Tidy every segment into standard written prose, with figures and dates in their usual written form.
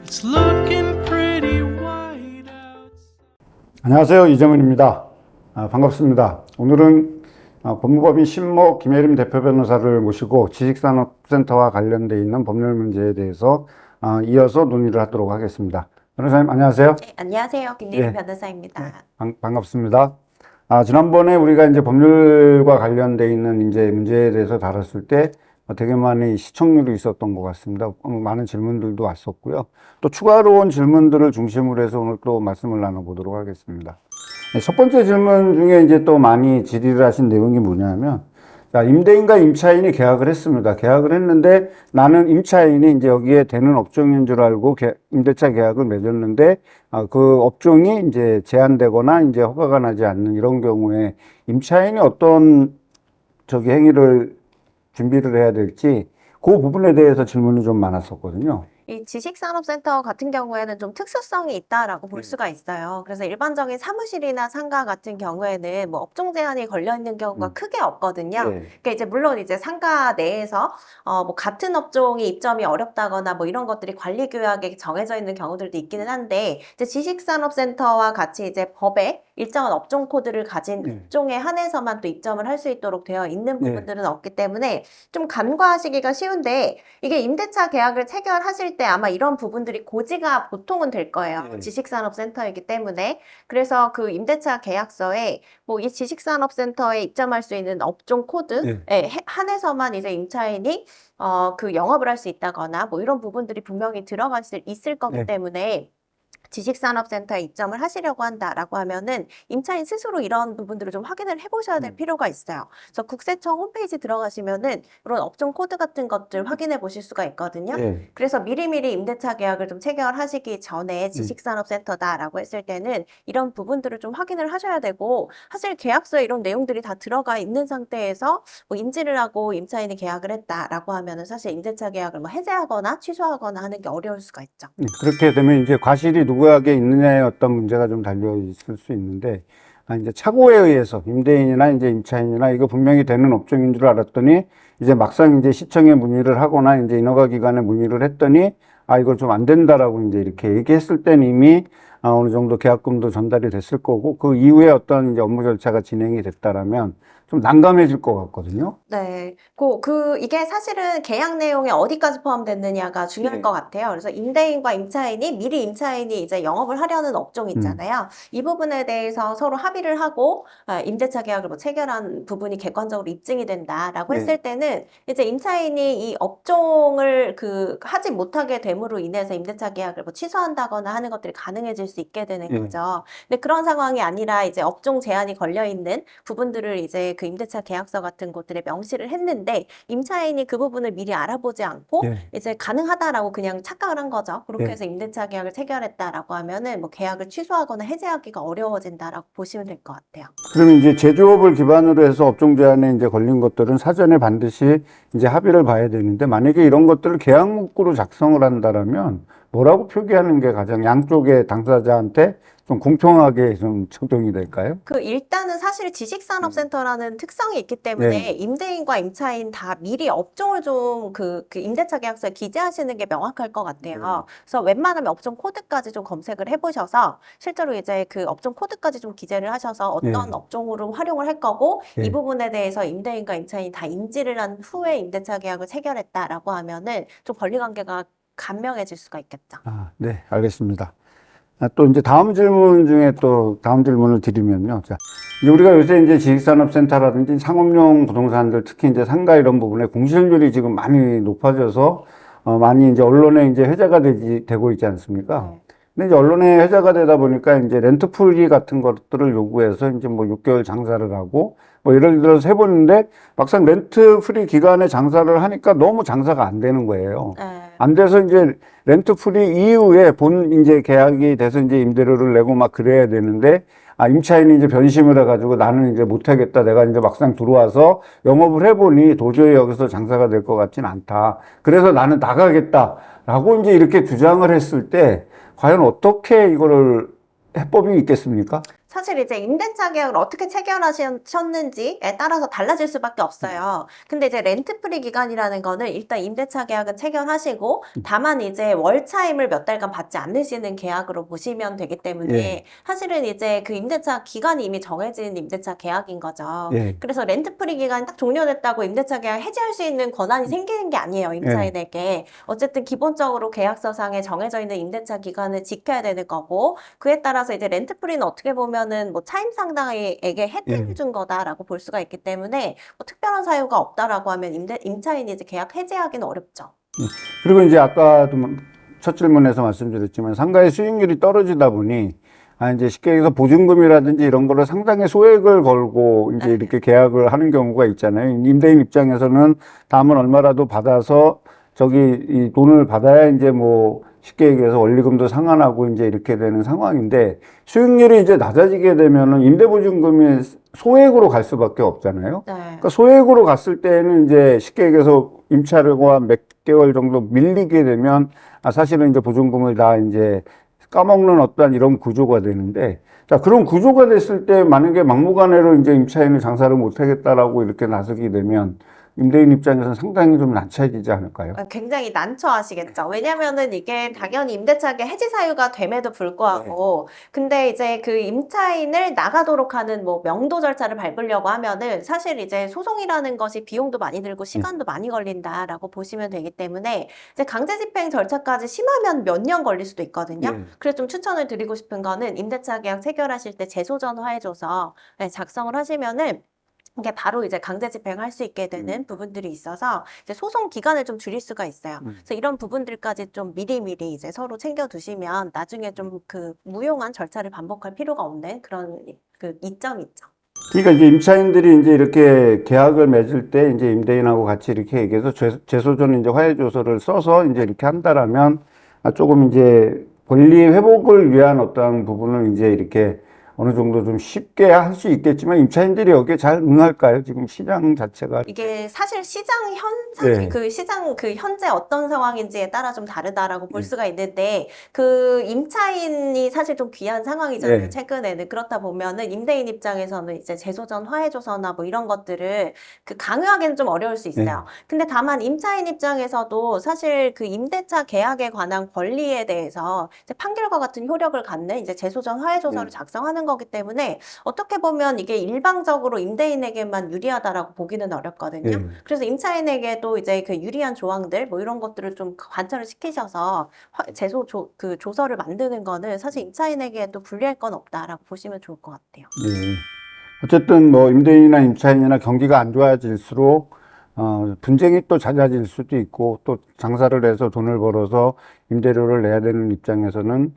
It's looking pretty white out. 안녕하세요. 이정은입니다. 반갑습니다. 오늘은 법무법인 신모 김혜림 대표 변호사를 모시고 지식산업센터와 관련되어 있는 법률 문제에 대해서 이어서 논의를 하도록 하겠습니다. 변호사님 안녕하세요. 네, 안녕하세요. 김예림 변호사입니다. 반갑습니다. 지난번에 우리가 이제 법률과 관련되어 있는 이제 문제에 대해서 다뤘을 때 되게 많이 시청률이 있었던 것 같습니다. 많은 질문들도 왔었고요. 또 추가로 온 질문들을 중심으로 해서 오늘 또 말씀을 나눠보도록 하겠습니다. 첫 번째 질문 중에 이제 또 많이 질의를 하신 내용이 뭐냐면, 자, 임대인과 임차인이 계약을 했습니다. 계약을 했는데 나는 임차인이 이제 여기에 되는 업종인 줄 알고 임대차 계약을 맺었는데, 그 업종이 이제 제한되거나 이제 허가가 나지 않는 이런 경우에 임차인이 어떤 행위를 준비를 해야 될지 그 부분에 대해서 질문이 좀 많았었거든요. 이 지식산업센터 같은 경우에는 좀 특수성이 있다라고 볼 수가 있어요. 그래서 일반적인 사무실이나 상가 같은 경우에는 뭐 업종 제한이 걸려 있는 경우가 크게 없거든요. 네. 그러니까 이제 물론 이제 상가 내에서 뭐 같은 업종이 입점이 어렵다거나 뭐 이런 것들이 관리 규약에 정해져 있는 경우들도 있기는 한데, 이제 지식산업센터와 같이 이제 법에 일정한 업종 코드를 가진 업종에 한해서만 또 입점을 할 수 있도록 되어 있는 부분들은 없기 때문에 좀 간과하시기가 쉬운데, 이게 임대차 계약을 체결하실 때 아마 이런 부분들이 고지가 보통은 될 거예요. 지식산업센터이기 때문에. 그래서 그 임대차 계약서에 뭐 이 지식산업센터에 입점할 수 있는 업종 코드에 한해서만 이제 임차인이 그 영업을 할 수 있다거나 뭐 이런 부분들이 분명히 들어가 있을 거기 때문에 지식산업센터에 입점을 하시려고 한다라고 하면은 임차인 스스로 이런 부분들을 좀 확인을 해보셔야 될 필요가 있어요. 그래서 국세청 홈페이지 들어가시면은 이런 업종 코드 같은 것들 확인해 보실 수가 있거든요. 그래서 미리미리 임대차 계약을 좀 체결하시기 전에 지식산업센터다라고 했을 때는 이런 부분들을 좀 확인을 하셔야 되고, 사실 계약서에 이런 내용들이 다 들어가 있는 상태에서 뭐 인지를 하고 임차인이 계약을 했다라고 하면은 사실 임대차 계약을 뭐 해제하거나 취소하거나 하는 게 어려울 수가 있죠. 그렇게 되면 이제 과실이 누구에게 있느냐에 어떤 문제가 좀 달려 있을 수 있는데, 이제 착오에 의해서 임대인이나 이제 임차인이나 이거 분명히 되는 업종인 줄 알았더니 이제 막상 이제 시청에 문의를 하거나 이제 인허가기관에 문의를 했더니 이거 좀 안 된다라고 이제 이렇게 얘기했을 때는 이미 어느 정도 계약금도 전달이 됐을 거고, 그 이후에 어떤 이제 업무 절차가 진행이 됐다라면 좀 난감해질 것 같거든요. 네. 이게 사실은 계약 내용에 어디까지 포함됐느냐가 중요할 것 같아요. 그래서 임대인과 임차인이 미리 임차인이 이제 영업을 하려는 업종 있잖아요. 이 부분에 대해서 서로 합의를 하고 임대차 계약을 뭐 체결한 부분이 객관적으로 입증이 된다라고 했을 때는 이제 임차인이 이 업종을 하지 못하게 됨으로 인해서 임대차 계약을 뭐 취소한다거나 하는 것들이 가능해질 수 있게 되는 거죠. 근데 그런 상황이 아니라 이제 업종 제한이 걸려 있는 부분들을 이제 그 임대차 계약서 같은 것들에 명시를 했는데, 임차인이 그 부분을 미리 알아보지 않고 이제 가능하다라고 그냥 착각을 한 거죠. 그렇게 해서 임대차 계약을 체결했다라고 하면은 뭐 계약을 취소하거나 해제하기가 어려워진다라고 보시면 될 것 같아요. 그러면 이제 제조업을 기반으로 해서 업종 제한에 이제 걸린 것들은 사전에 반드시 이제 합의를 봐야 되는데, 만약에 이런 것들을 계약 문구로 작성을 한다라면 뭐라고 표기하는 게 가장 양쪽의 당사자한테 좀 공평하게 좀 적용이 될까요? 일단은 사실 지식산업센터라는 특성이 있기 때문에 임대인과 임차인 다 미리 업종을 좀 임대차 계약서에 기재하시는 게 명확할 것 같아요. 그래서 웬만하면 업종 코드까지 좀 검색을 해보셔서 실제로 이제 그 업종 코드까지 좀 기재를 하셔서 어떤 업종으로 활용을 할 거고, 이 부분에 대해서 임대인과 임차인이 다 인지를 한 후에 임대차 계약을 체결했다라고 하면은 좀 권리관계가 간명해질 수가 있겠죠. 네, 알겠습니다. 또 이제 다음 질문을 드리면요. 자, 이제 우리가 요새 이제 지식산업센터라든지 상업용 부동산들, 특히 이제 상가 이런 부분에 공실률이 지금 많이 높아져서 많이 이제 언론에 이제 회자가 되고 있지 않습니까? 근데 이제 언론에 회자가 되다 보니까 이제 렌트 풀기 같은 것들을 요구해서 이제 뭐 6개월 장사를 하고 뭐 예를 들어서 해보는데 막상 렌트 프리 기간에 장사를 하니까 너무 장사가 안 되는 거예요. 안 돼서 이제 렌트 프리 이후에 이제 계약이 돼서 이제 임대료를 내고 막 그래야 되는데, 임차인이 이제 변심을 해가지고 나는 이제 못하겠다. 내가 이제 막상 들어와서 영업을 해보니 도저히 여기서 장사가 될 것 같진 않다. 그래서 나는 나가겠다. 라고 이제 이렇게 주장을 했을 때, 과연 어떻게 이거를 해법이 있겠습니까? 사실 이제 임대차 계약을 어떻게 체결하셨는지에 따라서 달라질 수밖에 없어요. 근데 이제 렌트프리 기간이라는 거는 일단 임대차 계약은 체결하시고 다만 이제 월차임을 몇 달간 받지 않으시는 계약으로 보시면 되기 때문에 예. 사실은 이제 그 임대차 기간이 이미 정해진 임대차 계약인 거죠. 예. 그래서 렌트프리 기간이 딱 종료됐다고 임대차 계약 해지할 수 있는 권한이 생기는 게 아니에요, 임차인에게. 어쨌든 기본적으로 계약서상에 정해져 있는 임대차 기간을 지켜야 되는 거고, 그에 따라서 이제 렌트프리는 어떻게 보면은 뭐 차임 상당에게 혜택을 준 거다라고 볼 수가 있기 때문에 뭐 특별한 사유가 없다라고 하면 임차인이 이제 계약 해지하기는 어렵죠. 그리고 이제 아까도 첫 질문에서 말씀드렸지만 상가의 수익률이 떨어지다 보니 이제 쉽게 얘기해서 보증금이라든지 이런 거를 상당히 소액을 걸고 이제 이렇게 계약을 하는 경우가 있잖아요. 임대인 입장에서는 다음은 얼마라도 받아서 이 돈을 받아야 이제 뭐 쉽게 얘기해서 원리금도 상환하고 이제 이렇게 되는 상황인데 수익률이 이제 낮아지게 되면은 임대보증금이 소액으로 갈 수밖에 없잖아요. 네. 그러니까 소액으로 갔을 때는 이제 쉽게 얘기해서 임차료가 몇 개월 정도 밀리게 되면 사실은 이제 보증금을 다 이제 까먹는 어떤 이런 구조가 되는데, 자, 그런 구조가 됐을 때 만약에 막무가내로 이제 임차인을 장사를 못 하겠다라고 이렇게 나서게 되면 임대인 입장에서는 상당히 좀 난처해지지 않을까요? 굉장히 난처하시겠죠. 왜냐면은 이게 당연히 임대차계 해지 사유가 됨에도 불구하고, 근데 이제 그 임차인을 나가도록 하는 뭐 명도 절차를 밟으려고 하면은 사실 이제 소송이라는 것이 비용도 많이 들고 시간도 많이 걸린다라고 보시면 되기 때문에 이제 강제 집행 절차까지 심하면 몇 년 걸릴 수도 있거든요. 그래서 좀 추천을 드리고 싶은 거는 임대차 계약 체결하실 때 재소전 화해조서 작성을 하시면은 이게 바로 이제 강제 집행할 수 있게 되는 부분들이 있어서 이제 소송 기간을 좀 줄일 수가 있어요. 그래서 이런 부분들까지 좀 미리미리 이제 서로 챙겨두시면 나중에 좀 그 무용한 절차를 반복할 필요가 없는 그런 그 이점이 있죠. 그러니까 이제 임차인들이 이제 이렇게 계약을 맺을 때 이제 임대인하고 같이 이렇게 얘기해서 재소전 이제 화해조서를 써서 이제 이렇게 한다라면 조금 이제 권리 회복을 위한 어떤 부분을 이제 이렇게 어느 정도 좀 쉽게 할 수 있겠지만 임차인들이 여기에 잘 응할까요? 지금 시장 자체가. 이게 사실 시장 현상, 네. 그 시장 그 현재 어떤 상황인지에 따라 좀 다르다라고 볼 수가 있는데 그 임차인이 사실 좀 귀한 상황이잖아요. 네. 최근에는. 그렇다 보면은 임대인 입장에서는 이제 재소전 화해조서나 뭐 이런 것들을 그 강요하기는 좀 어려울 수 있어요. 근데 다만 임차인 입장에서도 사실 그 임대차 계약에 관한 권리에 대해서 이제 판결과 같은 효력을 갖는 이제 재소전 화해조서를 작성하는 거기 때문에 어떻게 보면 이게 일방적으로 임대인에게만 유리하다라고 보기는 어렵거든요. 그래서 임차인에게도 이제 그 유리한 조항들 뭐 이런 것들을 좀 관철을 시키셔서 그 조서를 만드는 거는 사실 임차인에게도 불리할 건 없다라고 보시면 좋을 것 같아요. 네. 어쨌든 뭐 임대인이나 임차인이나 경기가 안 좋아질수록 분쟁이 또 잦아질 수도 있고 또 장사를 해서 돈을 벌어서 임대료를 내야 되는 입장에서는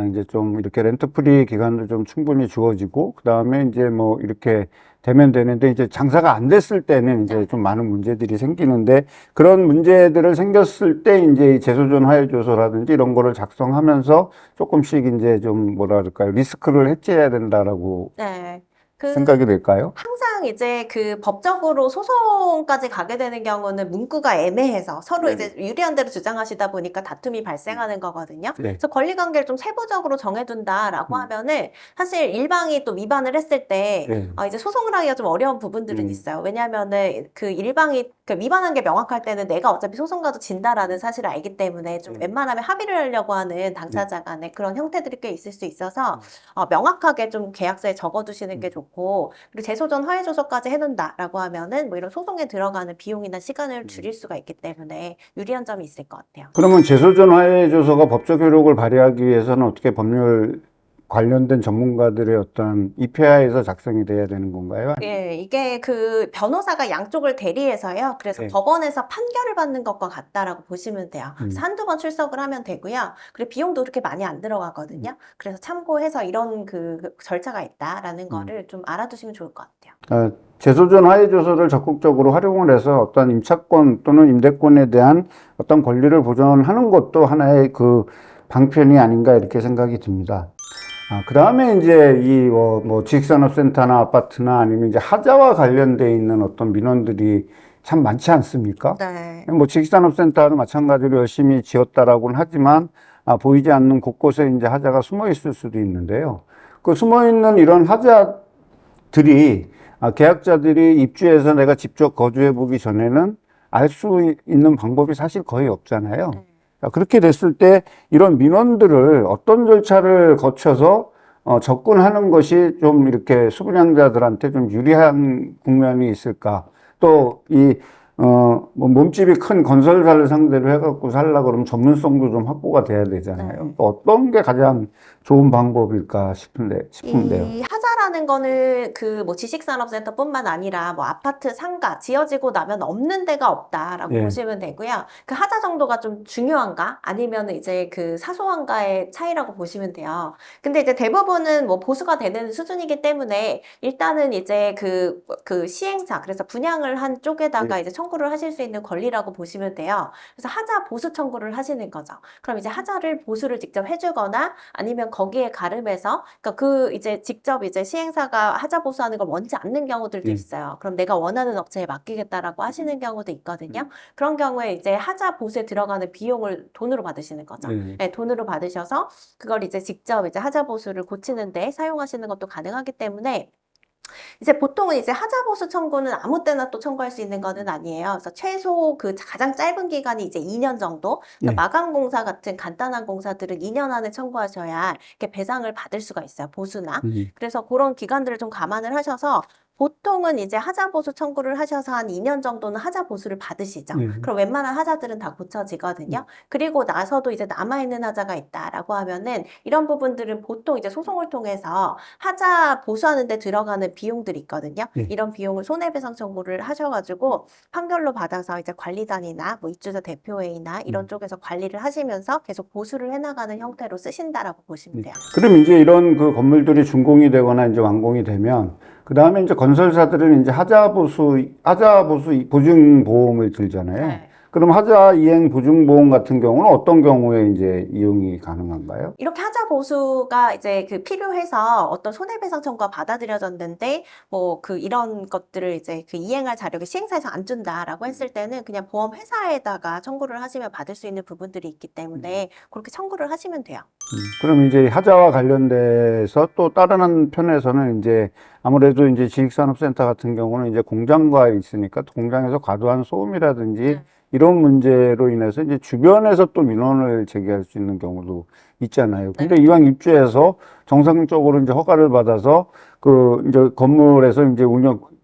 이제 좀 이렇게 렌트프리 기간도 좀 충분히 주어지고 그 다음에 이제 뭐 이렇게 되면 되는데 이제 장사가 안 됐을 때는 이제 좀 많은 문제들이 생기는데 그런 문제들을 생겼을 때 이제 이 재소전 화해조서라든지 이런 거를 작성하면서 조금씩 이제 좀 뭐라 그럴까요? 리스크를 해지해야 된다라고 네. 생각이 될까요? 항상 이제 그 법적으로 소송까지 가게 되는 경우는 문구가 애매해서 서로 이제 유리한 대로 주장하시다 보니까 다툼이 발생하는 거거든요. 그래서 권리관계를 좀 세부적으로 정해둔다라고 하면은 사실 일방이 또 위반을 했을 때 이제 소송을 하기가 좀 어려운 부분들은 있어요. 왜냐하면은 그 일방이 그 위반한 게 명확할 때는 내가 어차피 소송 가도 진다라는 사실을 알기 때문에 좀 웬만하면 합의를 하려고 하는 당사자 간의 그런 형태들이 꽤 있을 수 있어서 명확하게 좀 계약서에 적어두시는 게 좋고 그리고 재소전 화해조서까지 해놓는다라고 하면은 뭐 이런 소송에 들어가는 비용이나 시간을 줄일 수가 있기 때문에 유리한 점이 있을 것 같아요. 그러면 재소전 화해조서가 법적 효력을 발휘하기 위해서는 어떻게 법률 관련된 전문가들의 어떤 입회하에서 작성이 돼야 되는 건가요? 예, 이게 그 변호사가 양쪽을 대리해서요. 그래서 법원에서 판결을 받는 것과 같다라고 보시면 돼요. 그래서 한두 번 출석을 하면 되고요. 그리고 비용도 그렇게 많이 안 들어가거든요. 그래서 참고해서 이런 그 절차가 있다라는 거를 좀 알아두시면 좋을 것 같아요. 재소전 화해조서를 적극적으로 활용을 해서 어떤 임차권 또는 임대권에 대한 어떤 권리를 보존하는 것도 하나의 그 방편이 아닌가 이렇게 생각이 듭니다. 그 다음에 이제 이 뭐 지식산업센터나 아파트나 아니면 이제 하자와 관련돼 있는 어떤 민원들이 참 많지 않습니까? 네. 뭐 지식산업센터도 마찬가지로 열심히 지었다라고는 하지만 보이지 않는 곳곳에 이제 하자가 숨어 있을 수도 있는데요. 그 숨어 있는 이런 하자들이 계약자들이 입주해서 내가 직접 거주해 보기 전에는 알 수 있는 방법이 사실 거의 없잖아요. 자, 그렇게 됐을 때 이런 민원들을 어떤 절차를 거쳐서 접근하는 것이 좀 이렇게 수분양자들한테 좀 유리한 국면이 있을까? 또 뭐 몸집이 큰 건설사를 상대로 해갖고 살려고 그러면 전문성도 좀 확보가 돼야 되잖아요. 또 어떤 게 가장 좋은 방법일까 싶은데요. 이 하자라는 거는 그 뭐 지식산업센터뿐만 아니라 뭐 아파트, 상가 지어지고 나면 없는 데가 없다라고 예. 보시면 되고요. 그 하자 정도가 좀 중요한가? 아니면 이제 그 사소한가의 차이라고 보시면 돼요. 근데 이제 대부분은 뭐 보수가 되는 수준이기 때문에 일단은 이제 그 시행사, 그래서 분양을 한 쪽에다가 이제 청구를 하실 수 있는 권리라고 보시면 돼요. 그래서 하자 보수 청구를 하시는 거죠. 그럼 이제 하자를 보수를 직접 해주거나 아니면 거기에 가름해서, 그러니까 그 이제 직접 이제 시행사가 하자 보수하는 걸 원치 않는 경우들도 있어요. 그럼 내가 원하는 업체에 맡기겠다라고 하시는 경우도 있거든요. 그런 경우에 이제 하자 보수에 들어가는 비용을 돈으로 받으시는 거죠. 네, 돈으로 받으셔서 그걸 이제 직접 이제 하자 보수를 고치는데 사용하시는 것도 가능하기 때문에 이제 보통은 이제 하자보수 청구는 아무 때나 또 청구할 수 있는 거는 아니에요. 그래서 최소 그 가장 짧은 기간이 이제 2년 정도. 그러니까 마감 공사 같은 간단한 공사들은 2년 안에 청구하셔야 이렇게 배상을 받을 수가 있어요. 보수나. 그래서 그런 기간들을 좀 감안을 하셔서 보통은 이제 하자보수 청구를 하셔서 한 2년 정도는 하자보수를 받으시죠. 그럼 웬만한 하자들은 다 고쳐지거든요. 그리고 나서도 이제 남아있는 하자가 있다라고 하면은 이런 부분들은 보통 이제 소송을 통해서 하자 보수하는 데 들어가는 비용들이 있거든요. 이런 비용을 손해배상 청구를 하셔가지고 판결로 받아서 이제 관리단이나 뭐 입주자 대표회의나 이런 쪽에서 관리를 하시면서 계속 보수를 해나가는 형태로 쓰신다라고 보시면 돼요. 그럼 이제 이런 그 건물들이 준공이 되거나 이제 완공이 되면 그 다음에 이제 건설사들은 이제 하자보수 보증보험을 들잖아요. 네. 그럼 하자 이행 보증보험 같은 경우는 어떤 경우에 이제 이용이 가능한가요? 이렇게 하자 보수가 이제 그 필요해서 어떤 손해배상 청구가 받아들여졌는데 뭐 그 이런 것들을 이제 그 이행할 자료를 시행사에서 안 준다라고 했을 때는 그냥 보험 회사에다가 청구를 하시면 받을 수 있는 부분들이 있기 때문에 그렇게 청구를 하시면 돼요. 그럼 이제 하자와 관련돼서 또 다른 한편에서는 이제 아무래도 이제 지식산업센터 같은 경우는 이제 공장과 있으니까 또 공장에서 과도한 소음이라든지 이런 문제로 인해서 이제 주변에서 또 민원을 제기할 수 있는 경우도 있잖아요. 근데 이왕 입주해서 정상적으로 이제 허가를 받아서 그 이제 건물에서 이제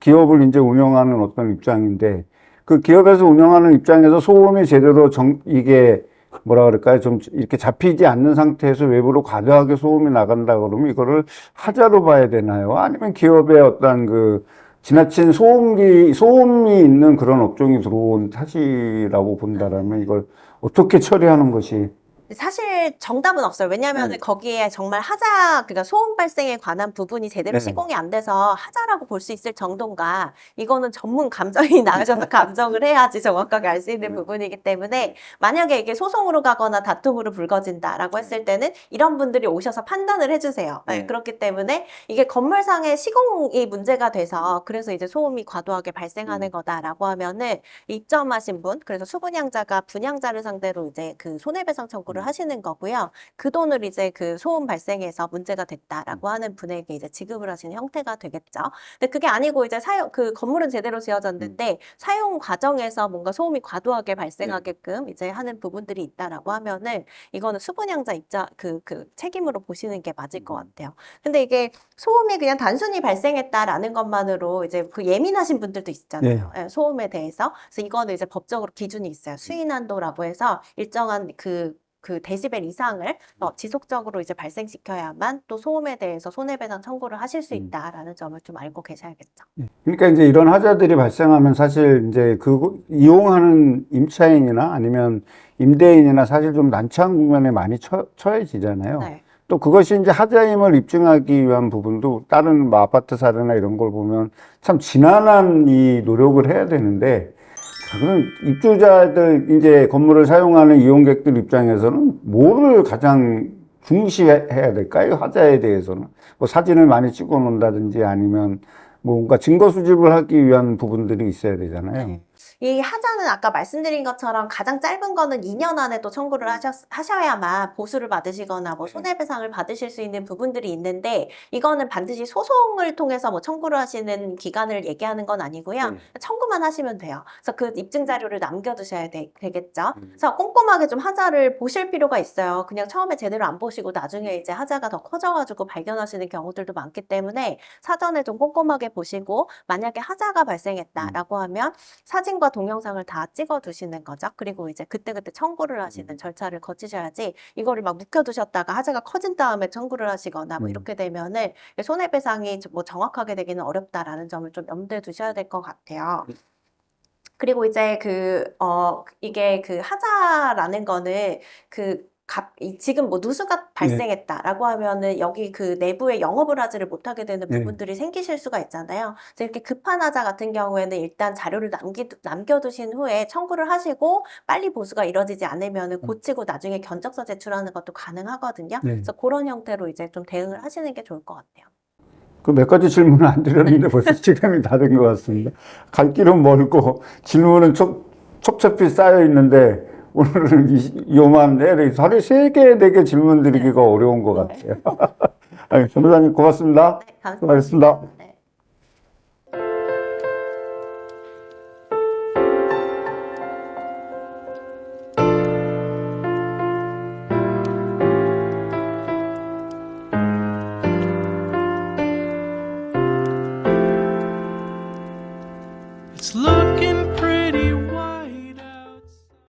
기업을 이제 운영하는 어떤 입장인데 그 기업에서 운영하는 입장에서 소음이 제대로 이게 뭐라 그럴까요? 좀 이렇게 잡히지 않는 상태에서 외부로 과도하게 소음이 나간다 그러면 이거를 하자로 봐야 되나요? 아니면 기업의 어떤 그 지나친 소음이 있는 그런 업종이 들어온 탓이라고 본다라면 이걸 어떻게 처리하는 것이 사실 정답은 없어요. 왜냐하면 거기에 정말 하자, 그러니까 소음 발생에 관한 부분이 제대로 시공이 안 돼서 하자라고 볼 수 있을 정도인가, 이거는 전문 감정이 나가셔서 감정을 해야지 정확하게 알 수 있는 부분이기 때문에 만약에 이게 소송으로 가거나 다툼으로 불거진다라고 했을 때는 이런 분들이 오셔서 판단을 해주세요. 그렇기 때문에 이게 건물상의 시공이 문제가 돼서 그래서 이제 소음이 과도하게 발생하는 거다라고 하면은 입점하신 분, 그래서 수분양자가 분양자를 상대로 이제 그 손해배상 청구를 하시는 거고요. 그 돈을 이제 그 소음 발생해서 문제가 됐다라고 하는 분에게 이제 지급을 하시는 형태가 되겠죠. 근데 그게 아니고 이제 그 건물은 제대로 지어졌는데 사용 과정에서 뭔가 소음이 과도하게 발생하게끔 이제 하는 부분들이 있다라고 하면은 이거는 수분양자 그 책임으로 보시는 게 맞을 것 같아요. 근데 이게 소음이 그냥 단순히 발생했다라는 것만으로 이제 그 예민하신 분들도 있잖아요. 소음에 대해서. 그래서 이거는 이제 법적으로 기준이 있어요. 수인한도라고 해서 일정한 그 데시벨 이상을 지속적으로 이제 발생시켜야만 또 소음에 대해서 손해배상 청구를 하실 수 있다라는 점을 좀 알고 계셔야겠죠. 그러니까 이제 이런 하자들이 발생하면 사실 이제 그 이용하는 임차인이나 아니면 임대인이나 사실 좀 난처한 국면에 많이 처해지잖아요. 또 그것이 이제 하자임을 입증하기 위한 부분도 다른 뭐 아파트 사례나 이런 걸 보면 참 지난한 이 노력을 해야 되는데, 그럼 입주자들 이제 건물을 사용하는 이용객들 입장에서는 뭐를 가장 중시해야 될까요? 하자에 대해서는 뭐 사진을 많이 찍어 놓는다든지 아니면 뭔가 증거 수집을 하기 위한 부분들이 있어야 되잖아요. 이 하자는 아까 말씀드린 것처럼 가장 짧은 거는 2년 안에 또 청구를 하셔야만 보수를 받으시거나 뭐 손해배상을 받으실 수 있는 부분들이 있는데 이거는 반드시 소송을 통해서 뭐 청구를 하시는 기간을 얘기하는 건 아니고요. 청구만 하시면 돼요. 그래서 그 입증 자료를 남겨두셔야 되겠죠. 그래서 꼼꼼하게 좀 하자를 보실 필요가 있어요. 그냥 처음에 제대로 안 보시고 나중에 이제 하자가 더 커져가지고 발견하시는 경우들도 많기 때문에 사전에 좀 꼼꼼하게 보시고 만약에 하자가 발생했다라고 하면 사진과 동영상을 다 찍어 두시는 거죠. 그리고 이제 그때그때 청구를 하시는 절차를 거치셔야지 이거를 막 묵혀두셨다가 하자가 커진 다음에 청구를 하시거나 뭐 이렇게 되면은 손해배상이 뭐 정확하게 되기는 어렵다라는 점을 좀 염두에 두셔야 될 것 같아요. 그리고 이제 이게 그 하자라는 거는 지금 뭐 누수가 발생했다라고 하면은 여기 그 내부에 영업을 하지를 못하게 되는 부분들이 생기실 수가 있잖아요. 그래서 이렇게 급한 하자 같은 경우에는 일단 자료를 남겨두신 후에 청구를 하시고 빨리 보수가 이루어지지 않으면은 고치고 나중에 견적서 제출하는 것도 가능하거든요. 그래서 그런 형태로 이제 좀 대응을 하시는 게 좋을 것 같아요. 그 몇 가지 질문을 안 드렸는데 벌써 시간이 다 된 것 같습니다. 갈 길은 멀고 질문은 촉첩히 쌓여 있는데 오늘은 요만 하루에 3개, 4개 질문 드리기가 어려운 것 같아요. 변호사님 고맙습니다. 네, 감사합니다. 수고하셨습니다. 네.